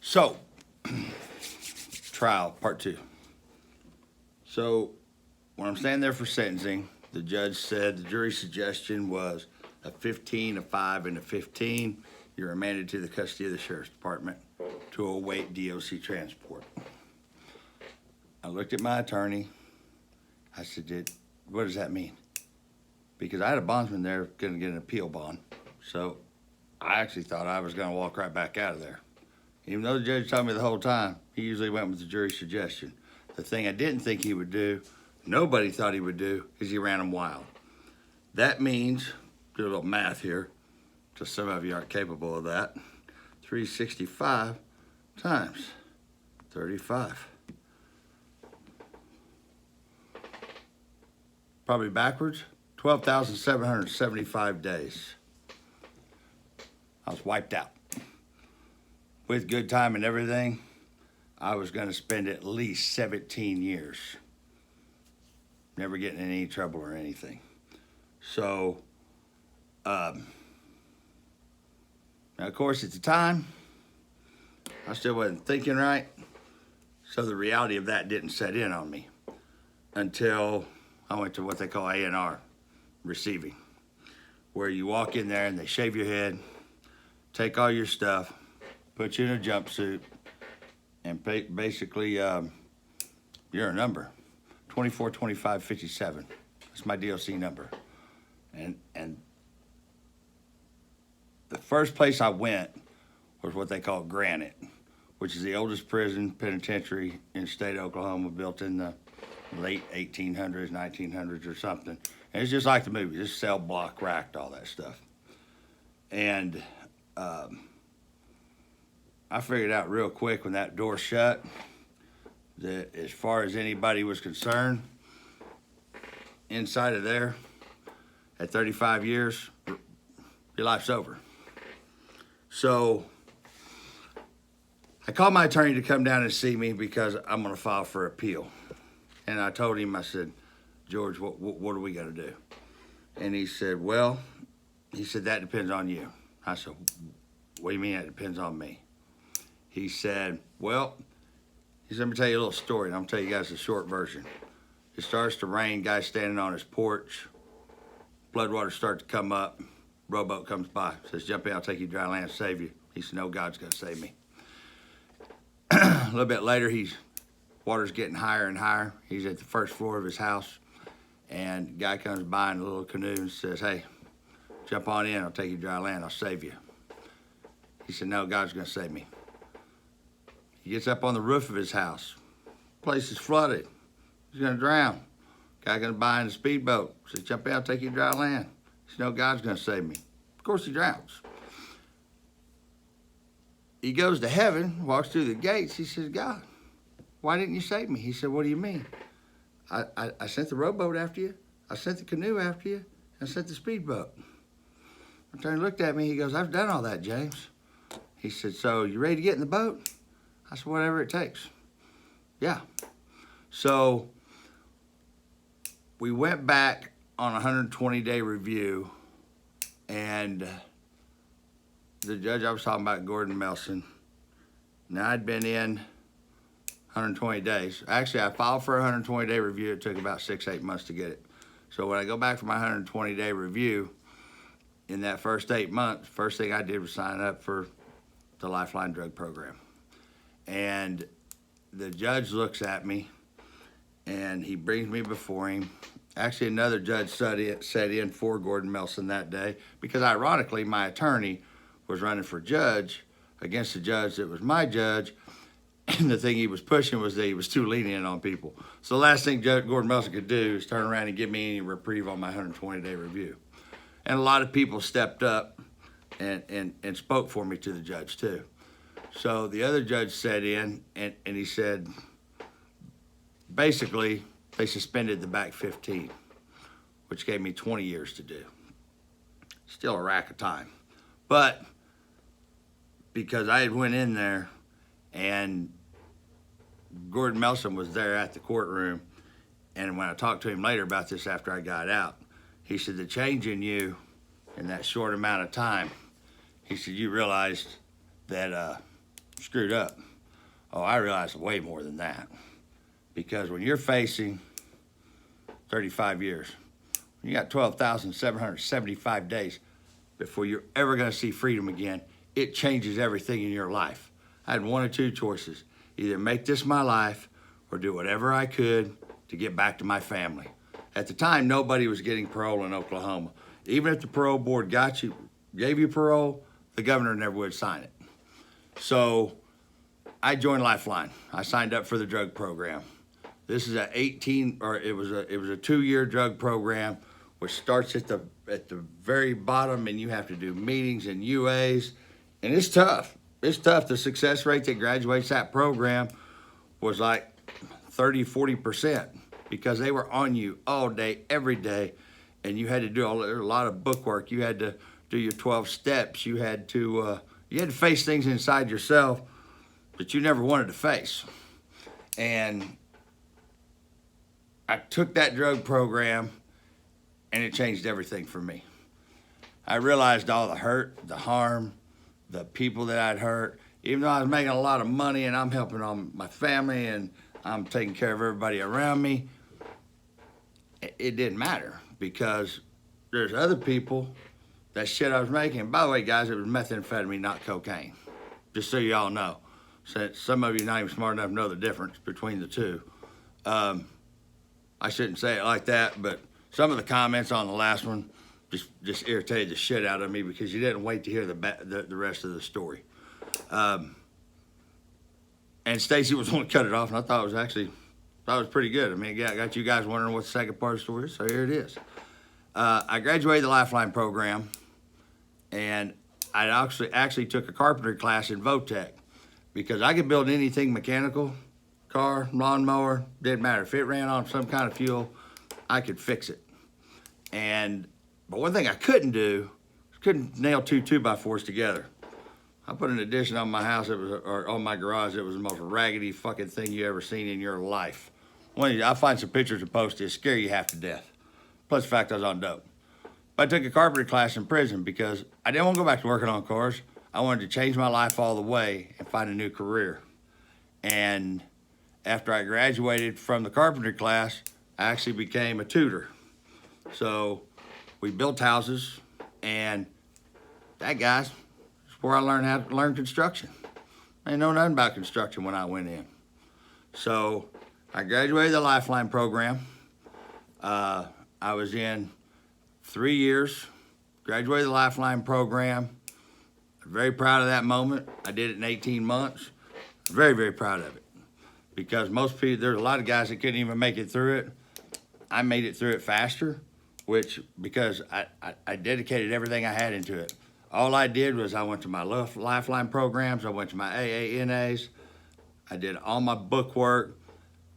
So, trial, part two. So, when I'm standing there for sentencing, the judge said the jury's suggestion was a 15, a 5, and a 15. You're remanded to the custody of the Sheriff's Department to await DOC transport. I looked at my attorney. I said, what does that mean? Because I had a bondsman there going to get an appeal bond. So I actually thought I was going to walk right back out of there. Even though the judge told me the whole time, he usually went with the jury's suggestion. The thing I didn't think he would do, nobody thought he would do, is he ran them wild. That means, do a little math here, because some of you aren't capable of that, 365 times 35. Probably backwards, 12,775 days. I was wiped out. With good time and everything, I was going to spend at least 17 years. Never getting in any trouble or anything. So, now of course at the time, I still wasn't thinking right. So the reality of that didn't set in on me until I went to what they call A&R, receiving, where you walk in there and they shave your head, take all your stuff, put you in a jumpsuit, and basically you're a number, 24, 25, 57. That's my DOC number. And the first place I went was what they call Granite, which is the oldest prison penitentiary in the state of Oklahoma, built in the late 1800s, 1900s or something. And it's just like the movie, just cell block, racked, all that stuff. And I figured out real quick when that door shut that as far as anybody was concerned, inside of there, at 35 years, your life's over. So I called my attorney to come down and see me because I'm going to file for appeal. And I told him, I said, George, what are we going to do? And he said, that depends on you. I said, what do you mean that depends on me? He said, let me tell you a little story, and I'm going to tell you guys the short version. It starts to rain, guy's standing on his porch, floodwaters start to come up, rowboat comes by, says, jump in, I'll take you to dry land, save you. He said, no, God's going to save me. A little bit later, water's getting higher and higher. He's at the first floor of his house, and guy comes by in a little canoe and says, hey, jump on in, I'll take you to dry land, I'll save you. He said, no, God's going to save me. He gets up on the roof of his house. Place is flooded. He's going to drown. Guy going to buy in a speedboat. Says, jump in, I'll take you to dry land. He said, no, God's going to save me. Of course he drowns. He goes to heaven, walks through the gates. He says, God, why didn't you save me? He said, what do you mean? I sent the rowboat after you. I sent the canoe after you. I sent the speedboat. The attorney looked at me. He goes, I've done all that, James. He said, so you ready to get in the boat? I said, whatever it takes. Yeah. So we went back on a 120-day review, and the judge I was talking about, Gordon Melson, now I'd been in 120 days. Actually, I filed for a 120-day review. It took about 6-8 months to get it. So when I go back for my 120-day review, in that first 8 months, first thing I did was sign up for the Lifeline drug program. And the judge looks at me, and he brings me before him. Actually, another judge sat in for Gordon Melson that day because, ironically, my attorney was running for judge against the judge that was my judge, and the thing he was pushing was that he was too lenient on people. So the last thing Judge Gordon Melson could do is turn around and give me any reprieve on my 120-day review. And a lot of people stepped up and spoke for me to the judge, too. So the other judge sat in, and he said, basically, they suspended the back 15, which gave me 20 years to do. Still a rack of time. But because I had went in there, and Gordon Melson was there at the courtroom, and when I talked to him later about this after I got out, he said, the change in you in that short amount of time, he said, you realized that screwed up. Oh, I realized way more than that. Because when you're facing 35 years, you got 12,775 days before you're ever going to see freedom again, it changes everything in your life. I had one or two choices. Either make this my life or do whatever I could to get back to my family. At the time, nobody was getting parole in Oklahoma. Even if the parole board gave you parole, the governor never would sign it. So I joined Lifeline. I signed up for the drug program. This is it was a 2-year drug program, which starts at the very bottom, and you have to do meetings and UAs, and it's tough. It's tough. The success rate that graduates that program was like 30-40% because they were on you all day, every day, and you had to do a lot of book work. You had to do your 12 steps. You had to face things inside yourself that you never wanted to face. And I took that drug program, and it changed everything for me. I realized all the hurt, the harm, the people that I'd hurt. Even though I was making a lot of money and I'm helping on my family and I'm taking care of everybody around me, it didn't matter because there's other people, that shit I was making. And by the way, guys, it was methamphetamine, not cocaine. Just so y'all know. Since some of you are not even smart enough to know the difference between the two. I shouldn't say it like that, but some of the comments on the last one just irritated the shit out of me because you didn't wait to hear the rest of the story. And Stacy was going to cut it off, and I thought it was pretty good. I mean, I got you guys wondering what the second part of the story is, so here it is. I graduated the Lifeline program, and I actually took a carpentry class in Votech because I could build anything mechanical, car, lawnmower, didn't matter. If it ran on some kind of fuel, I could fix it. But one thing I couldn't do, couldn't nail 2 2x4s together. I put an addition on my house, or on my garage, it was the most raggedy fucking thing you ever seen in your life. I'll find some pictures to post it, scare you half to death. Plus the fact I was on dope. But I took a carpentry class in prison because I didn't want to go back to working on cars. I wanted to change my life all the way and find a new career. And after I graduated from the carpentry class, I actually became a tutor. So we built houses, and that, guys, is where I learned how to learn construction. I didn't know nothing about construction when I went in. So I graduated the Lifeline program. I was in 3 years, graduated the Lifeline program. Very proud of that moment. I did it in 18 months. Very, very proud of it. Because most people, there's a lot of guys that couldn't even make it through it. I made it through it faster, because I dedicated everything I had into it. All I did was I went to my Lifeline programs, I went to my AANAs, I did all my book work.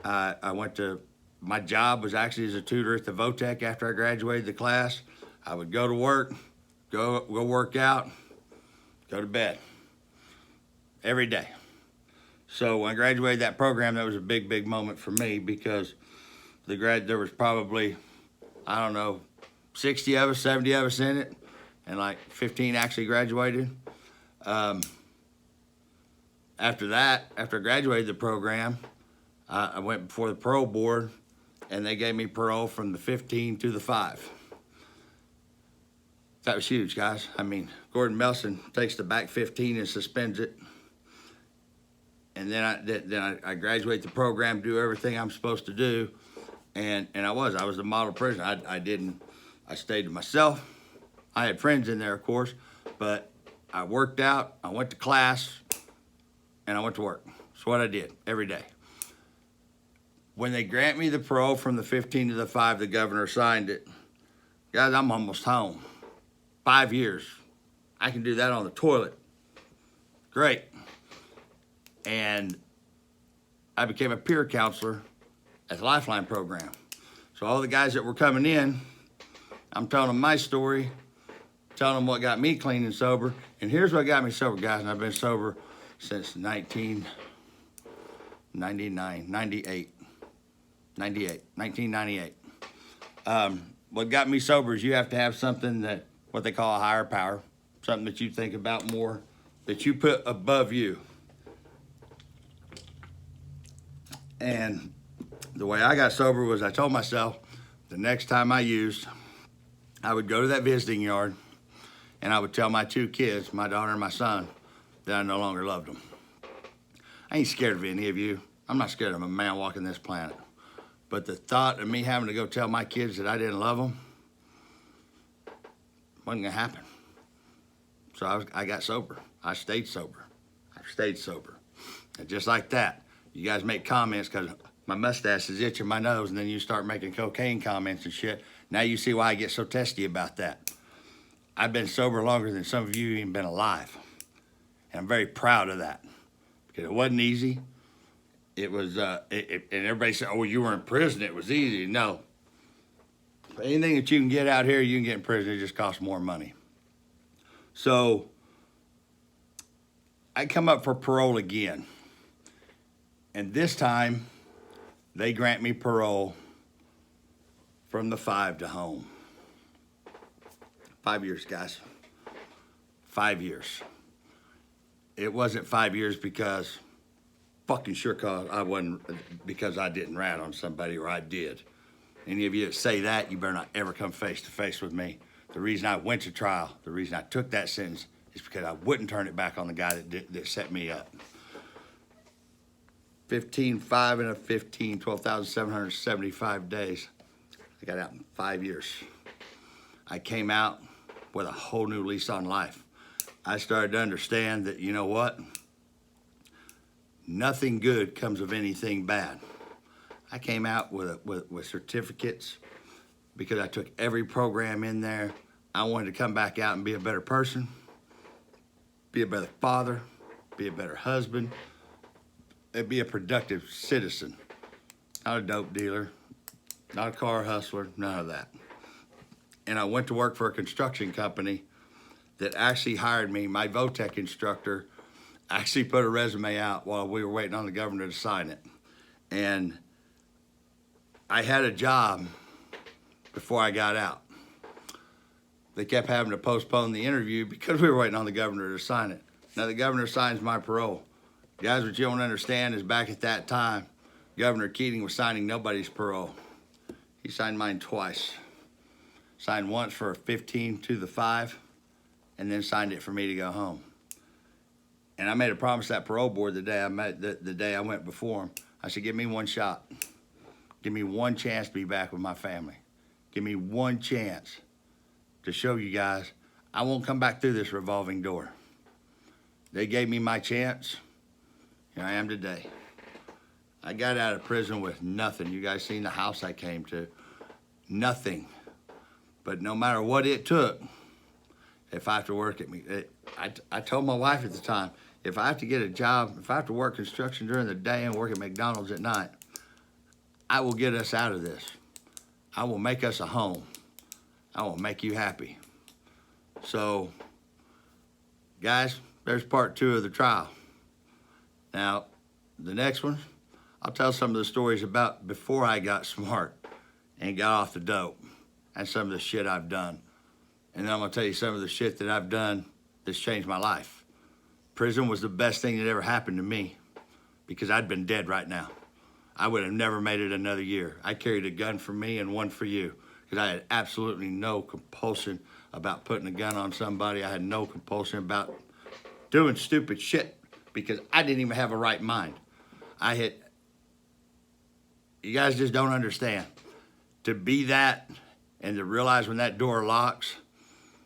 My job was actually as a tutor at the Votech after I graduated the class. I would go to work, go work out, go to bed every day. So when I graduated that program, that was a big, big moment for me because there was probably, 60 of us, 70 of us in it, and like 15 actually graduated. After I graduated the program, I went before the parole board, and they gave me parole from the 15 to the 5. That was huge, guys. I mean, Gordon Melson takes the back 15 and suspends it. And then I graduate the program, do everything I'm supposed to do, and I was the model prisoner. I stayed to myself. I had friends in there, of course, but I worked out, I went to class, and I went to work. That's what I did every day. When they grant me the parole from the 15 to the 5, the governor signed it. Guys, I'm almost home. 5 years. I can do that on the toilet. Great. And I became a peer counselor at the Lifeline program. So all the guys that were coming in, I'm telling them my story, telling them what got me clean and sober. And here's what got me sober, guys, and I've been sober since 1998. What got me sober is you have to have something what they call a higher power, something that you think about more, that you put above you. And the way I got sober was I told myself the next time I used, I would go to that visiting yard and I would tell my two kids, my daughter and my son, that I no longer loved them. I ain't scared of any of you. I'm not scared of a man walking this planet. But the thought of me having to go tell my kids that I didn't love them wasn't gonna happen. So I got sober. I stayed sober. And just like that, you guys make comments because my mustache is itching my nose, and then you start making cocaine comments and shit. Now you see why I get so testy about that. I've been sober longer than some of you even been alive. And I'm very proud of that. Because it wasn't easy. It was, and everybody said, oh, you were in prison, it was easy. No. Anything that you can get out here, you can get in prison. It just costs more money. So, I come up for parole again. And this time, they grant me parole from the 5 to home. 5 years, guys. 5 years. It wasn't 5 years because fucking sure cause I wasn't, because I didn't rat on somebody, or I did. Any of you that say that, you better not ever come face to face with me. The reason I went to trial, the reason I took that sentence is because I wouldn't turn it back on the guy that set me up. 15.5 and a 15, 12,775 days. I got out in 5 years. I came out with a whole new lease on life. I started to understand that, you know what? Nothing good comes of anything bad. I came out with certificates because I took every program in there. I wanted to come back out and be a better person, be a better father, be a better husband, and be a productive citizen. Not a dope dealer, not a car hustler, none of that. And I went to work for a construction company that actually hired me. My VOTEC instructor actually put a resume out while we were waiting on the governor to sign it. And I had a job before I got out. They kept having to postpone the interview because we were waiting on the governor to sign it. Now the governor signs my parole. Guys, what you don't understand is back at that time, Governor Keating was signing nobody's parole. He signed mine twice. Signed once for a 15 to the 5, and then signed it for me to go home. And I made a promise to that parole board the day I went before him. I said, give me one shot. Give me one chance to be back with my family. Give me one chance to show you guys I won't come back through this revolving door. They gave me my chance. Here I am today. I got out of prison with nothing. You guys seen the house I came to. Nothing. But no matter what it took, if I have to work at me, I told my wife at the time, if I have to get a job, if I have to work construction during the day and work at McDonald's at night, I will get us out of this. I will make us a home. I will make you happy. So, guys, there's part 2 of the trial. Now, the next one, I'll tell some of the stories about before I got smart and got off the dope and some of the shit I've done. And then I'm gonna tell you some of the shit that I've done that's changed my life. Prison was the best thing that ever happened to me because I'd been dead right now. I would have never made it another year. I carried a gun for me and one for you because I had absolutely no compulsion about putting a gun on somebody. I had no compulsion about doing stupid shit because I didn't even have a right mind. You guys just don't understand. To be that and to realize when that door locks,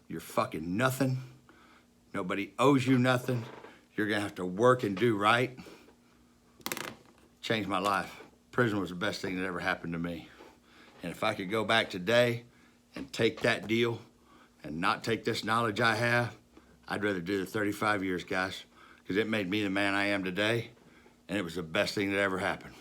you're fucking nothing. Nobody owes you nothing. You're gonna have to work and do right. Changed my life. Prison was the best thing that ever happened to me. And if I could go back today and take that deal and not take this knowledge I have, I'd rather do the 35 years, guys, because it made me the man I am today, and it was the best thing that ever happened.